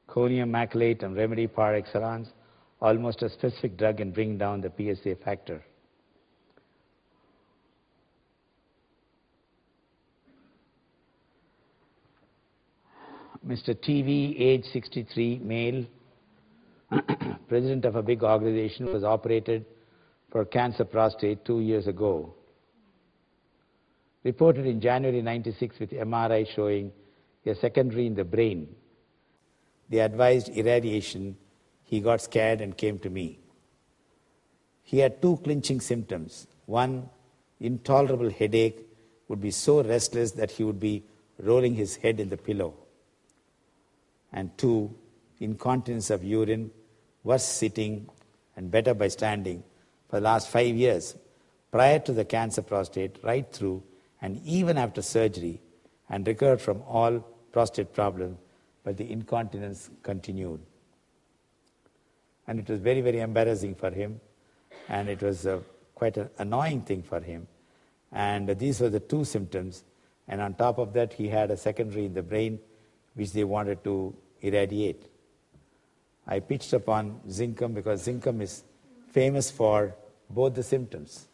Cholium macrolate and remedy par excellence, almost a specific drug in bringing down the PSA factor. Mr. TV, age 63, male, president of a big organization, was operated for cancer prostate 2 years ago. Reported in January 96 with MRI showing a secondary in the brain. They advised irradiation. He got scared and came to me. He had two clinching symptoms. One, intolerable headache, would be so restless that he would be rolling his head in the pillow. And two, incontinence of urine, worse sitting and better by standing for the last 5 years, prior to the cancer prostate, right through and even after surgery, and recovered from all prostate problems, but the incontinence continued. And it was very, very embarrassing for him, and it was quite an annoying thing for him. And these were the two symptoms, and on top of that, he had a secondary in the brain, which they wanted to irradiate. I pitched upon Zincum because Zincum is famous for both the symptoms.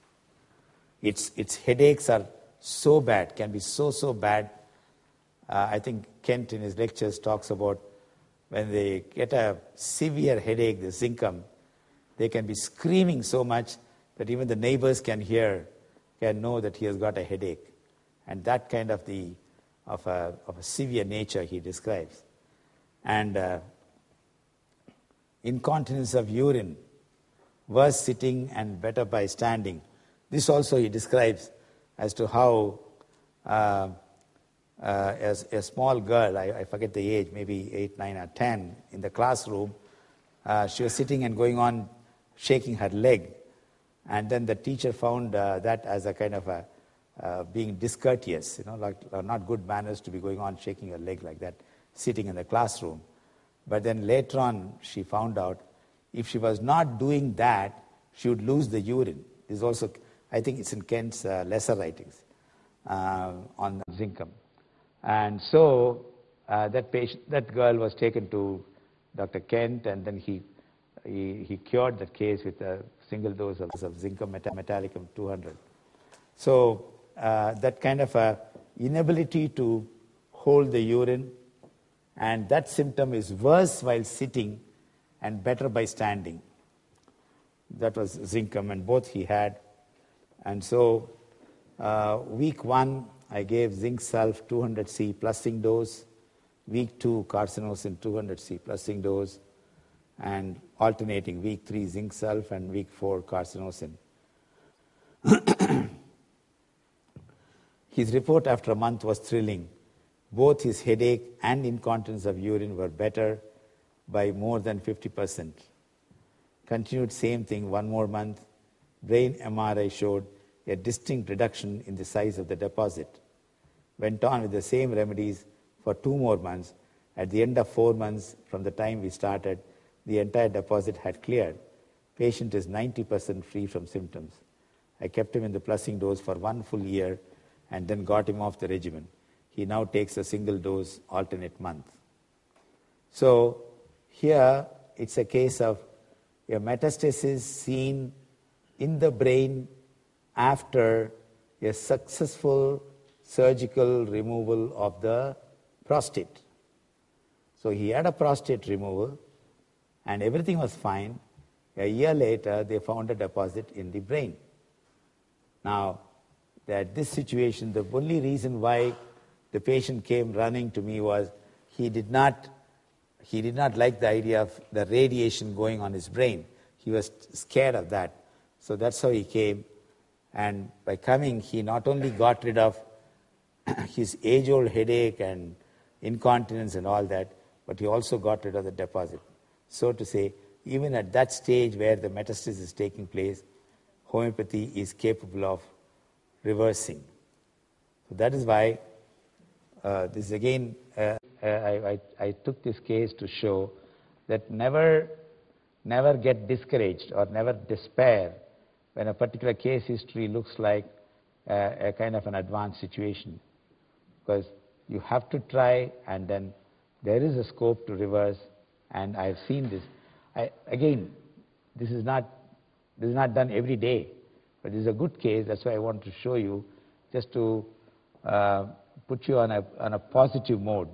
Its headaches are so bad, can be so bad. I think Kent in his lectures talks about when they get a severe headache, the Zincum, they can be screaming so much that even the neighbors can know that he has got a headache. And that kind of a severe nature he describes. And incontinence of urine, worse sitting and better by standing. This also he describes as to how as a small girl, I forget the age, maybe 8, 9 or 10, in the classroom, she was sitting and going on shaking her leg. And then the teacher found that as a kind of being discourteous, like not good manners to be going on shaking her leg like that, sitting in the classroom. But then later on, she found out if she was not doing that, she would lose the urine. This is also, I think it's in Kent's lesser writings on Zincum. And so that girl was taken to Dr. Kent, and then he cured that case with a single dose of Zincum metallicum 200. So that kind of a inability to hold the urine, and that symptom is worse while sitting and better by standing. That was Zincum, and both he had. And so week 1, I gave zinc sulf 200C plus zinc dose. Week 2, carcinosin 200C plus zinc dose. And alternating week 3, zinc sulf, and week 4, carcinosin. His report after a month was thrilling. Both his headache and incontinence of urine were better by more than 50%. Continued same thing 1 more month. Brain MRI showed a distinct reduction in the size of the deposit. Went on with the same remedies for 2 more months. At the end of 4 months from the time we started, the entire deposit had cleared. Patient is 90% free from symptoms. I kept him in the plusing dose for 1 full year and then got him off the regimen. He now takes a single dose alternate month. So here it's a case of a metastasis seen in the brain after a successful surgical removal of the prostate. So he had a prostate removal and everything was fine. A year later, they found a deposit in the brain. Now, that this situation, the only reason why the patient came running to me was he did not like the idea of the radiation going on his brain. He was scared of that. So that's how he came. And by coming, he not only got rid of his age-old headache and incontinence and all that, but he also got rid of the deposit. So to say, even at that stage where the metastasis is taking place, homeopathy is capable of reversing. So that is why this again, I took this case to show that never get discouraged or never despair when a particular case history looks like a kind of an advanced situation, because you have to try, and then there is a scope to reverse And I've seen this. Again, this is not done every day, but this is a good case. That's why I want to show you, just to put you on a positive mode.